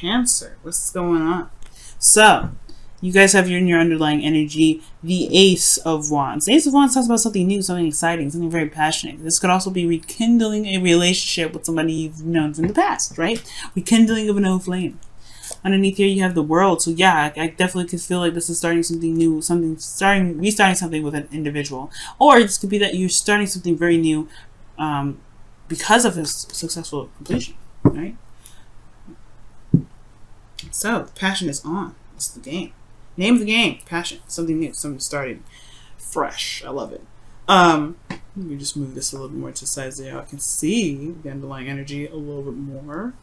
Cancer. What's going on? So, you guys have in your underlying energy the Ace of Wands. The Ace of Wands talks about something new, something exciting, something very passionate. This could also be rekindling a relationship with somebody you've known from the past, right? Rekindling of an old flame. Underneath here, you have the World. So yeah, I definitely could feel like this is starting something new, restarting something with an individual. Or this could be that you're starting something very new because of his successful completion, right? So, passion is on. It's the game. Name of the game, passion. Something new, something starting fresh. I love it. Let me just move this a little bit more to the side so y'all can see the underlying energy a little bit more.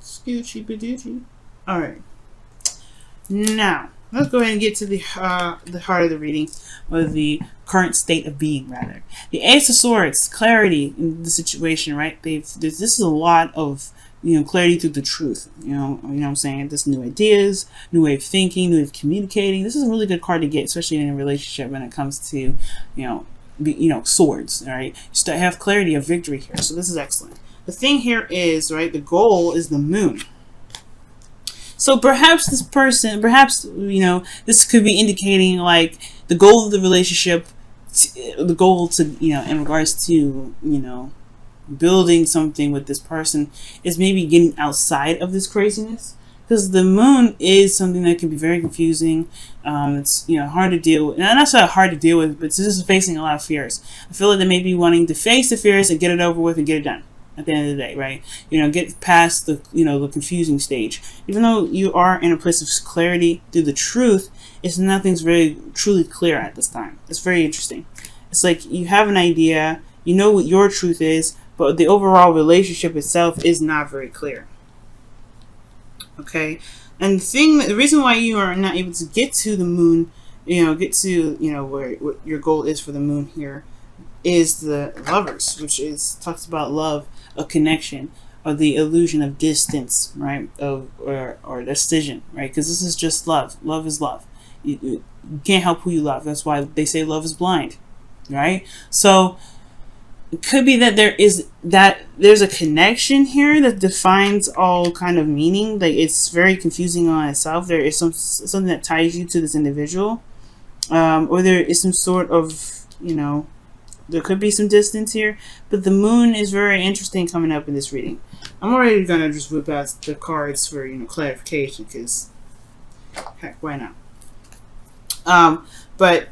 Scoochy badoochie. Alright. Now, let's go ahead and get to the heart of the reading, or the current state of being, rather. The Ace of Swords, clarity in the situation, right? This is a lot of, clarity through the truth. You know what I'm saying? This new ideas, new way of thinking, new way of communicating. This is a really good card to get, especially in a relationship when it comes to, swords. All right, you have clarity of victory here. So this is excellent. The thing here is, right, the goal is the Moon. So perhaps this person, this could be indicating like the goal of the relationship, the goal to, in regards to, building something with this person is maybe getting outside of this craziness. Because the Moon is something that can be very confusing. It's, hard to deal with. Not so hard to deal with, but it's just facing a lot of fears. I feel like they may be wanting to face the fears and get it over with and get it done. At the end of the day, right? Get past the, the confusing stage. Even though you are in a place of clarity through the truth, nothing's very truly clear at this time. It's very interesting. It's like you have an idea, you know what your truth is, but the overall relationship itself is not very clear. Okay? And the reason why you are not able to get to the Moon, get to, what your goal is for the Moon here, is the Lovers, which talks about love, a connection, or the illusion of distance, right? Or decision, right? Because this is just love. Love is love. You can't help who you love. That's why they say love is blind, right? So it could be that there's a connection here that defines all kind of meaning. Like it's very confusing on itself. There is something that ties you to this individual, or there is some sort of, there could be some distance here, but the Moon is very interesting coming up in this reading. I'm already going to just whip out the cards for, clarification, because, heck, why not? But,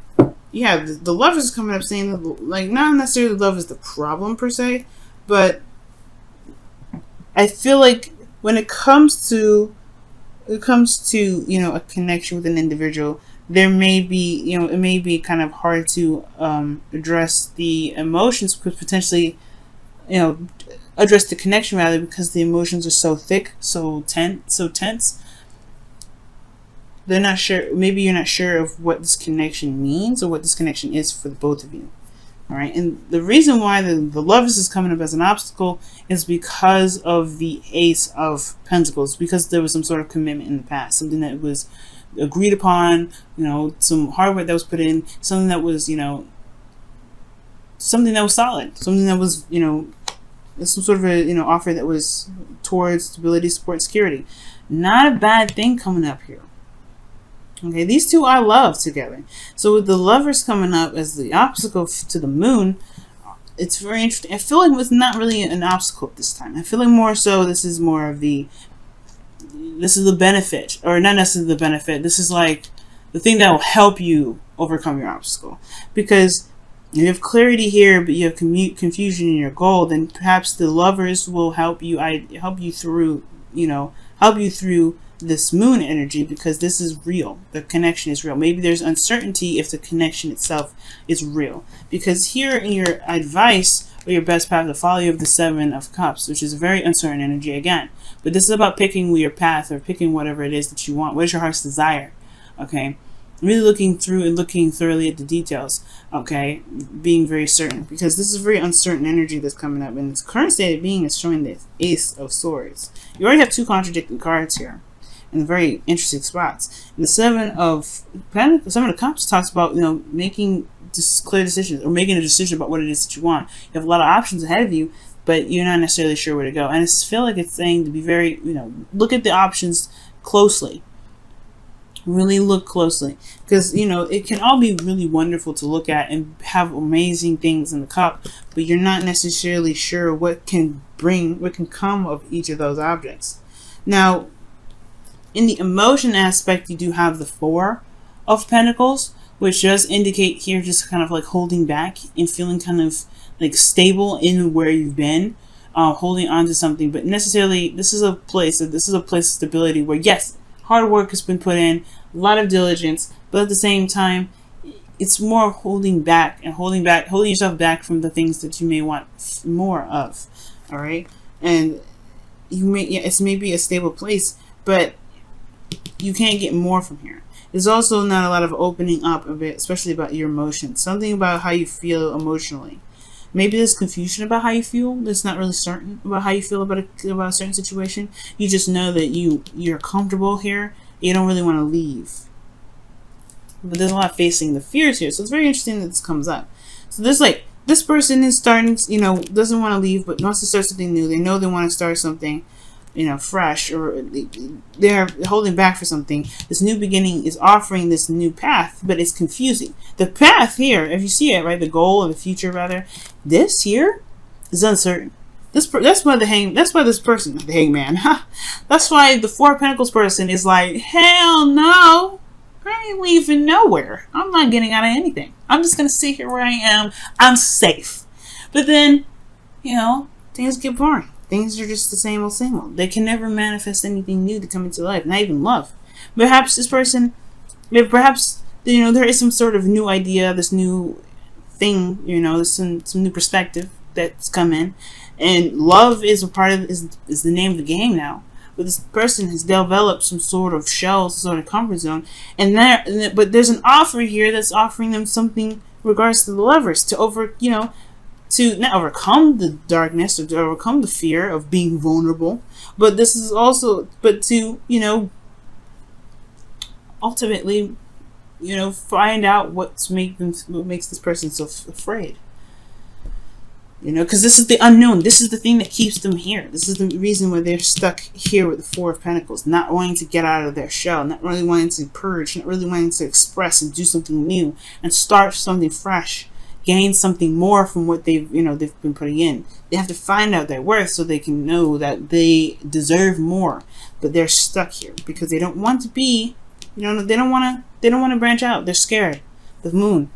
yeah, the Lovers is coming up saying, that, like, not necessarily love is the problem, per se, but I feel like when it comes to, a connection with an individual, there may be, it may be kind of hard to address the emotions, because potentially, address the connection rather, because the emotions are so thick, so tense. They're not sure. Maybe you're not sure of what this connection means or what this connection is for the both of you. All right, and the reason why the Lovers is coming up as an obstacle is because of the Ace of Pentacles, because there was some sort of commitment in the past, something that was agreed upon, some hard work that was put in, something that was, something that was solid, something that was, some sort of a, offer that was towards stability, support, and security. Not a bad thing coming up here. Okay, these two I love together. So with the Lovers coming up as the obstacle to the Moon, it's very interesting. I feel like it's not really an obstacle this time. I feel like more so this is more of the benefit, or not necessarily the benefit. This is like the thing that will help you overcome your obstacle. Because you have clarity here, but you have confusion in your goal, then perhaps the Lovers will help you through this Moon energy, because this is real. The connection is real. Maybe there's uncertainty if the connection itself is real. Because here in your advice, or your best path to follow, you have the Seven of Cups, which is a very uncertain energy again. But this is about picking your path, or picking whatever it is that you want. What is your heart's desire? Okay. Really looking through and looking thoroughly at the details. Okay. Being very certain. Because this is a very uncertain energy that's coming up. And its current state of being is showing the Ace of Swords. You already have two contradicting cards here, in very interesting spots. And the Seven of Cups talks about, making just clear decisions or making a decision about what it is that you want. You have a lot of options ahead of you, but you're not necessarily sure where to go. And I feel like it's saying to be very, look at the options closely. Really look closely, because it can all be really wonderful to look at and have amazing things in the cup, but you're not necessarily sure what can come of each of those objects. Now, in the emotion aspect, you do have the Four of Pentacles, which does indicate here just kind of like holding back and feeling kind of like stable in where you've been, holding on to something. But necessarily, this is a place of stability where, yes, hard work has been put in, a lot of diligence, but at the same time, it's more holding back and holding yourself back from the things that you may want more of. All right, and it's maybe a stable place, but you can't get more from here. There's also not a lot of opening up a bit, especially about your emotions. Something about how you feel emotionally. Maybe there's confusion about how you feel. That's not really certain about how you feel about a certain situation. You just know that you're comfortable here. You don't really want to leave. But there's a lot facing the fears here. So it's very interesting that this comes up. So there's like, this person is starting, doesn't want to leave, but wants to start something new. They know they want to start something, fresh, or they're holding back for something. This new beginning is offering this new path, but it's confusing. The path here, if you see it, right, the goal or the future rather, this here is uncertain. That's why this person, the hangman, that's why the Four of Pentacles person is like, hell no, I ain't leaving nowhere. I'm not getting out of anything. I'm just gonna sit here where I am. I'm safe. But then, things get boring. Things are just the same old. They can never manifest anything new to come into life, not even love. Perhaps this person, there is some sort of new idea, this new thing, there's some new perspective that's come in, and love is a part of is the name of the game now. But this person has developed some sort of shell, some sort of comfort zone, but there's an offer here that's offering them something in regards to the Lovers to not overcome the darkness or to overcome the fear of being vulnerable, but this is also, to ultimately, find out what makes this person so afraid. Because this is the unknown. This is the thing that keeps them here. This is the reason why they're stuck here with the Four of Pentacles, not wanting to get out of their shell, not really wanting to purge, not really wanting to express and do something new and start something fresh, gain something more from what they've been putting in. They have to find out their worth so they can know that they deserve more. But they're stuck here because they don't want to be, they don't want to branch out. They're scared. The Moon.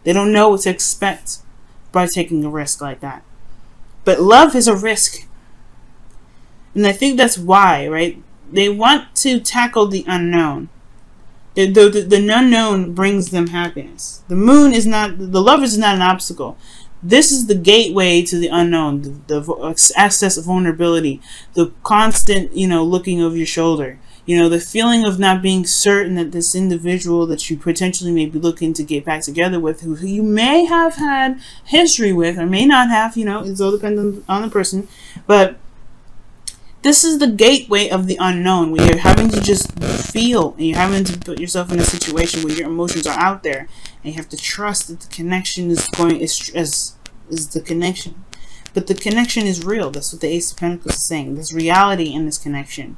They don't know what to expect by taking a risk like that. But love is a risk. And I think that's why, right? They want to tackle the unknown. The unknown brings them happiness. The Moon is not, the Lovers is not an obstacle. This is the gateway to the unknown, the access of vulnerability, the constant, looking over your shoulder. The feeling of not being certain that this individual that you potentially may be looking to get back together with, who you may have had history with or may not have, it's all dependent on the person. But this is the gateway of the unknown, where you're having to just feel, and you're having to put yourself in a situation where your emotions are out there, and you have to trust that the connection is the connection. But the connection is real. That's what the Ace of Pentacles is saying. There's reality in this connection.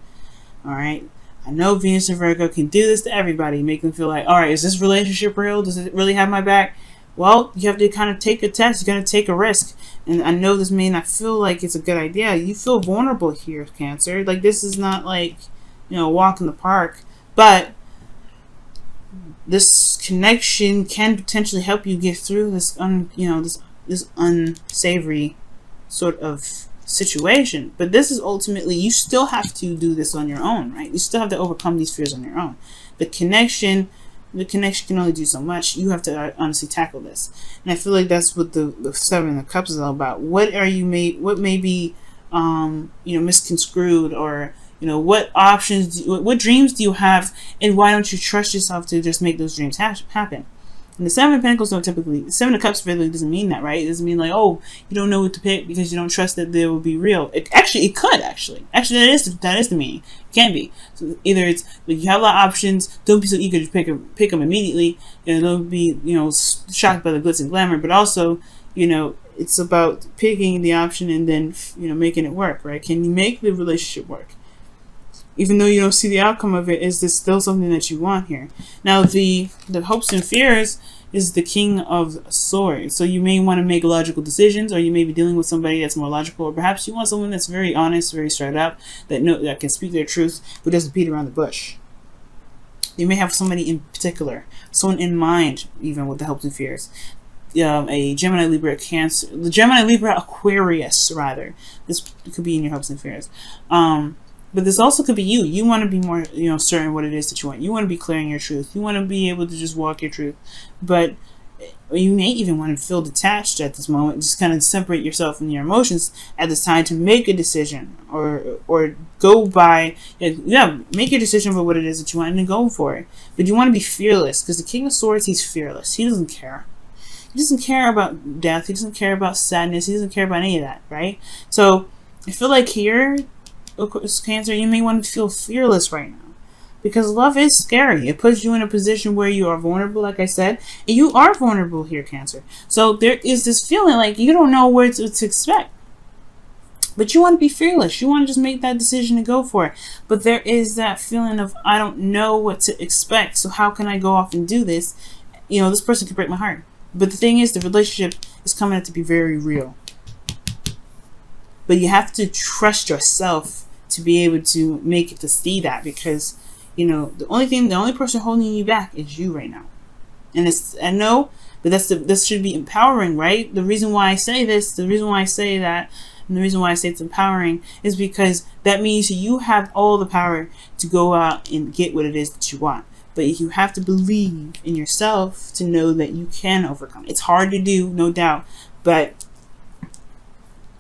All right. I know Venus and Virgo can do this to everybody, make them feel like, all right, is this relationship real? Does it really have my back? Well, you have to kind of take a test. You got to take a risk. And I know this may not feel like it's a good idea. You feel vulnerable here, Cancer. Like, this is not like, a walk in the park. But this connection can potentially help you get through this, this unsavory sort of situation. But this is ultimately, you still have to do this on your own, right? You still have to overcome these fears on your own. The connection can only do so much. You have to honestly tackle this. And I feel like that's what the Seven of Cups is all about. What may be misconstrued, or what options, what dreams do you have, and why don't you trust yourself to just make those dreams happen? And the Seven of Pentacles don't typically, the Seven of Cups really doesn't mean that, right? It doesn't mean like, oh, you don't know what to pick because you don't trust that they will be real. It could actually. Actually, that is the meaning. It can be. So either it's like you have a lot of options. Don't be so eager to pick them immediately. And don't be, shocked by the glitz and glamour. But also, it's about picking the option and then, making it work, right? Can you make the relationship work? Even though you don't see the outcome of it, is this still something that you want here? Now, the hopes and fears is the King of Swords. So you may want to make logical decisions, or you may be dealing with somebody that's more logical, or perhaps you want someone that's very honest, very straight up, that can speak their truth, but doesn't beat around the bush. You may have somebody in particular, someone in mind, even with the hopes and fears. A Gemini, Libra, Cancer, the Gemini, Libra, Aquarius, rather. This could be in your hopes and fears. But this also could be you. You want to be more, certain what it is that you want. You want to be clear in your truth. You want to be able to just walk your truth. But you may even want to feel detached at this moment. Just kind of separate yourself from your emotions at this time to make a decision. Or go by, make your decision for what it is that you want and then go for it. But you want to be fearless. Because the King of Swords, he's fearless. He doesn't care. He doesn't care about death. He doesn't care about sadness. He doesn't care about any of that, right? So I feel like here, Cancer, you may want to feel fearless right now, because love is scary. It puts you in a position where you are vulnerable, like I said, and you are vulnerable here, Cancer. So there is this feeling like you don't know what to expect, but you want to be fearless. You want to just make that decision and go for it. But there is that feeling of, I don't know what to expect, so how can I go off and do this? This person could break my heart. But the thing is, the relationship is coming out to be very real. But you have to trust yourself to be able to make it to see that, because, the only person holding you back is you right now. And I know, but this should be empowering, right? The reason why I say this, the reason why I say that, and the reason why I say it's empowering is because that means you have all the power to go out and get what it is that you want. But you have to believe in yourself to know that you can overcome. It's hard to do, no doubt, but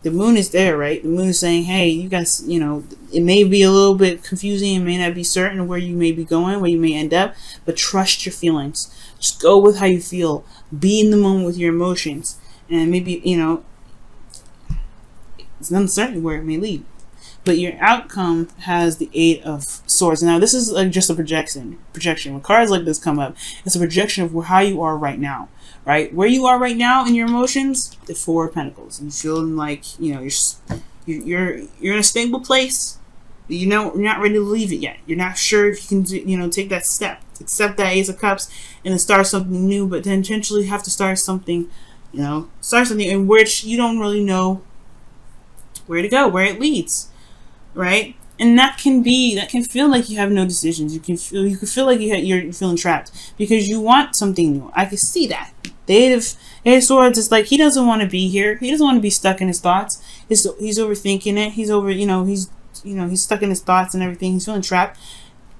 the moon is there, right? The moon is saying, hey, you guys, it may be a little bit confusing. It may not be certain where you may be going, where you may end up, but trust your feelings. Just go with how you feel. Be in the moment with your emotions. And maybe, it's uncertain where it may lead. But your outcome has the Eight of Swords. Now, this is just a projection. When cards like this come up, it's a projection of how you are right now, right? Where you are right now in your emotions, the Four of Pentacles. You feeling like, you're in a stable place. You're not ready to leave it yet. You're not sure if you can, take that step, accept that Ace of Cups, and then start something new. But then potentially have to start something, in which you don't really know where to go, where it leads. Right? And that can feel like you have no decisions. You can feel like you're feeling trapped because you want something new. I can see that. The Eight of Swords is like, he doesn't want to be here. He doesn't want to be stuck in his thoughts. He's overthinking it. He's stuck in his thoughts and everything. He's feeling trapped.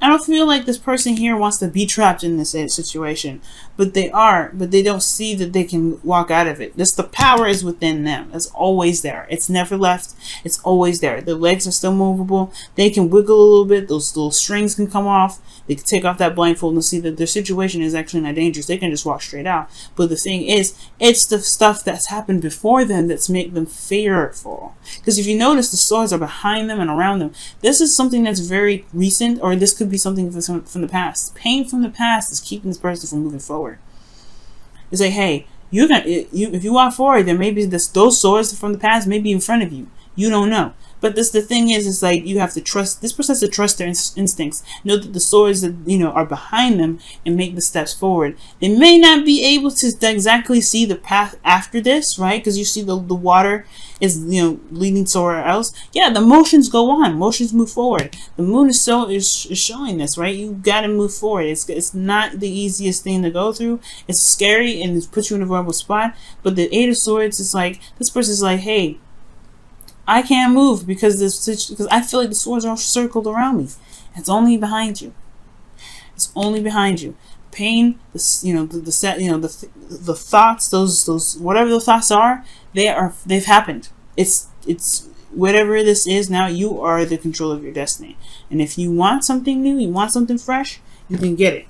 I don't feel like this person here wants to be trapped in this situation, but they don't see that they can walk out of it. The power is within them. It's always there. It's never left. It's always there. The legs are still movable. They can wiggle a little bit. Those little strings can come off. They can take off that blindfold and see that their situation is actually not dangerous. They can just walk straight out. But the thing is, it's the stuff that's happened before them that's make them fearful. Because if you notice, the swords are behind them and around them. This is something that's very recent, or this could be something from the past. Pain from the past is keeping this person from moving forward. It's like, hey, if you walk forward, there may be those swords from the past may be in front of you. You don't know. But the thing is, it's like you have to trust, this person has to trust their instincts. Know that the swords that, are behind them and make the steps forward. They may not be able to exactly see the path after this, right? Because you see the water is, leading somewhere else. Yeah, the motions go on. Motions move forward. The moon is showing this, right? You got to move forward. It's not the easiest thing to go through. It's scary and it puts you in a vulnerable spot. But the Eight of Swords is like, this person's like, hey, I can't move because I feel like the swords are circled around me. It's only behind you. It's only behind you. Pain, the thoughts, those whatever the thoughts are, they've happened. It's whatever this is now. You are the control of your destiny. And if you want something new, you want something fresh, you can get it.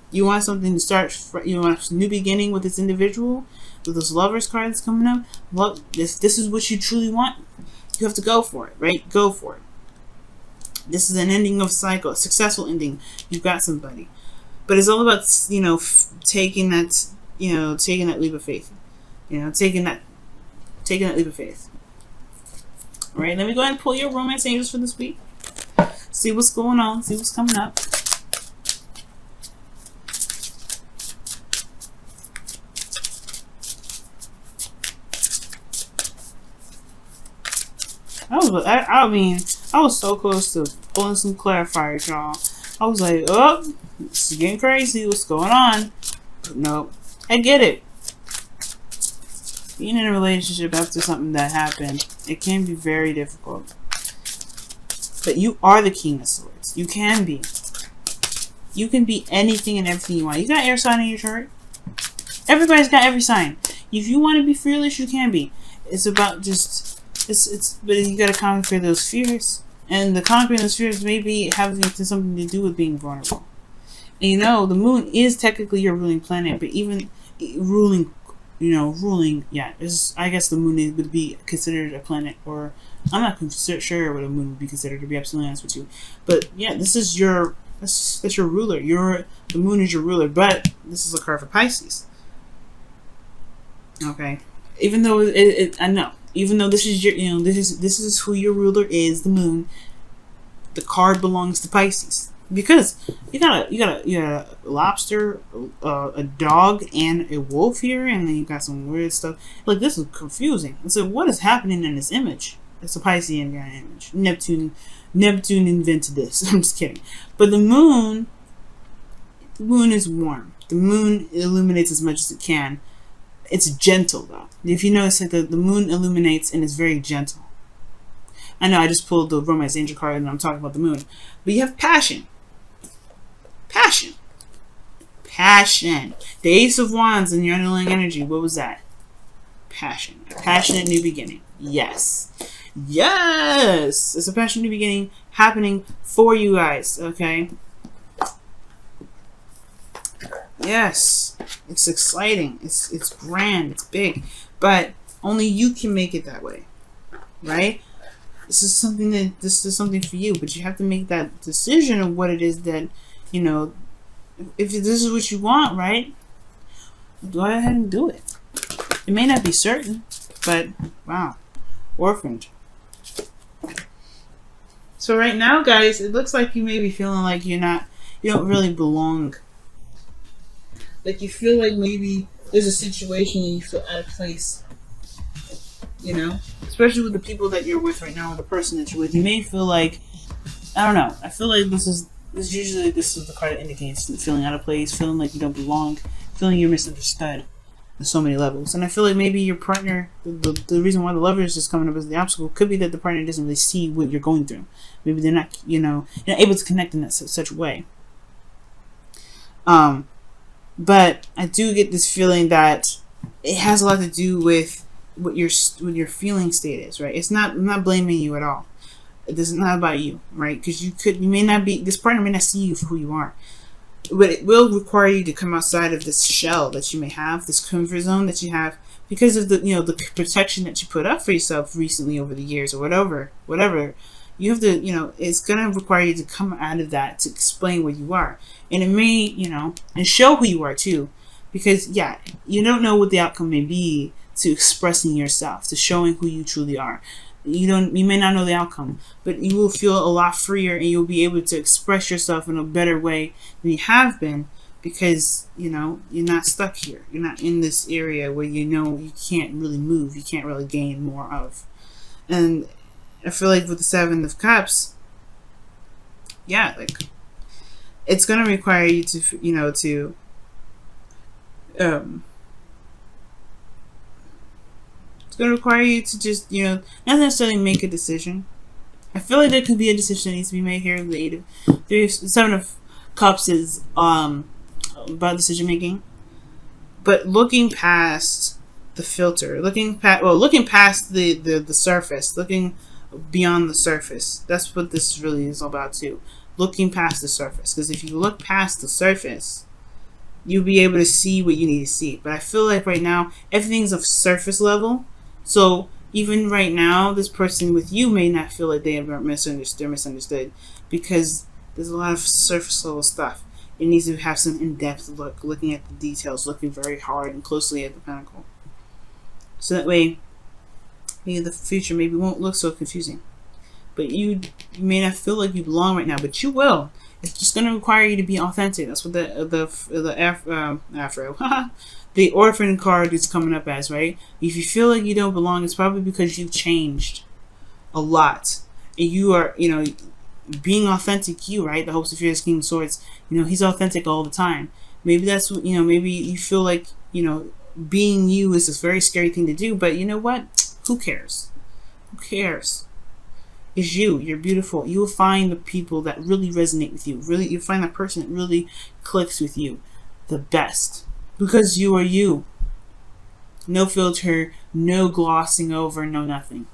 You want something to start. You want a new beginning with this individual, with this Lovers card that's coming up. Look, this is what you truly want. You have to go for it, right? Go for it. This is an ending of a cycle, a successful ending. You've got somebody, but it's all about, you know, taking that, you know, taking that leap of faith. You know, taking that leap of faith. All right, let me go ahead and pull your romance angels for this week. See what's going on. See what's coming up. I mean, I was so close to pulling some clarifiers, y'all. I was like, oh, it's getting crazy. What's going on? But no, I get it. Being in a relationship after something that happened, it can be very difficult. But you are the King of Swords. You can be. You can be anything and everything you want. You got air sign in your chart. Everybody's got every sign. If you want to be fearless, you can be. It's about just... but you gotta conquer those fears, and the conquering those fears may be having something to do with being vulnerable. And you know, the moon is technically your ruling planet, but even ruling, yeah, I guess the moon would be considered a planet, or I'm not sure what a moon would be considered, to be absolutely honest with you. But yeah, this is that's your ruler. The moon is your ruler, but this is a card for Pisces. Okay, even though I know. Even though this is your, this is who your ruler is, the moon. The card belongs to Pisces because you got a lobster, a dog, and a wolf here, and then you got some weird stuff. Like, this is confusing. And so, what is happening in this image? It's a Piscean image. Neptune invented this. I'm just kidding. But the moon is warm. The moon illuminates as much as it can. It's gentle, though. If you notice that the moon illuminates and is very gentle. I know I just pulled the Romance Angel card and I'm talking about the moon. But you have passion. Passion. Passion. The Ace of Wands in your underlying energy. What was that? Passion. A passionate new beginning. Yes. Yes! It's a passionate new beginning happening for you guys. Okay? Yes. It's exciting. It's grand. It's big. But only you can make it that way. Right? This is something for you, but you have to make that decision of what it is that, if this is what you want, right? Go ahead and do it. It may not be certain, but wow. Orphaned. So right now, guys, it looks like you may be feeling like you don't really belong. Like you feel like maybe there's a situation and you feel out of place. Especially with the people that you're with right now, or the person that you're with, you may feel like, I don't know. I feel like this is the card that indicates feeling out of place, feeling like you don't belong, feeling you're misunderstood on so many levels. And I feel like maybe your partner, the reason why the Lovers is coming up as the obstacle could be that the partner doesn't really see what you're going through. Maybe they're not, you're not able to connect in such a way. But I do get this feeling that it has a lot to do with what your feeling state is, right? I'm not blaming you at all. This is not about you, right? Because this partner may not see you for who you are, but it will require you to come outside of this shell that you may have, this comfort zone that you have, because of the protection that you put up for yourself recently over the years, or whatever. You have to, it's gonna require you to come out of that to explain what you are, and it may, and show who you are too, because yeah, you don't know what the outcome may be to expressing yourself, to showing who you truly are. You may not know the outcome, but you will feel a lot freer, and you'll be able to express yourself in a better way than you have been, because you're not stuck here. You're not in this area where you can't really move, you can't really gain more of. And I feel like with the Seven of Cups, yeah, like it's gonna require you to it's going to require you to just, not necessarily make a decision. I feel like there could be a decision that needs to be made here. The Seven of Cups is about decision making, but looking past the filter, looking past the surface, looking beyond the surface. That's what this really is all about too. Looking past the surface, because if you look past the surface, you'll be able to see what you need to see. But I feel like right now everything's of surface level. So even right now, this person with you may not feel like they are misunderstood because there's a lot of surface level stuff. It needs to have some in-depth look, looking at the details, looking very hard and closely at the pentacle. So that way, maybe the future maybe won't look so confusing. But you may not feel like you belong right now, but you will. It's just going to require you to be authentic. That's what the orphan card is coming up as, right? If you feel like you don't belong, it's probably because you've changed a lot. And you are, being authentic, right? The Hopes of Fears, King of Swords, he's authentic all the time. Maybe that's what, maybe you feel like, being you is a very scary thing to do, but you know what? Who cares? Who cares? It's you. You're beautiful. You will find the people that really resonate with you. You'll find that person that really clicks with you the best. Because you are you. No filter, no glossing over, no nothing.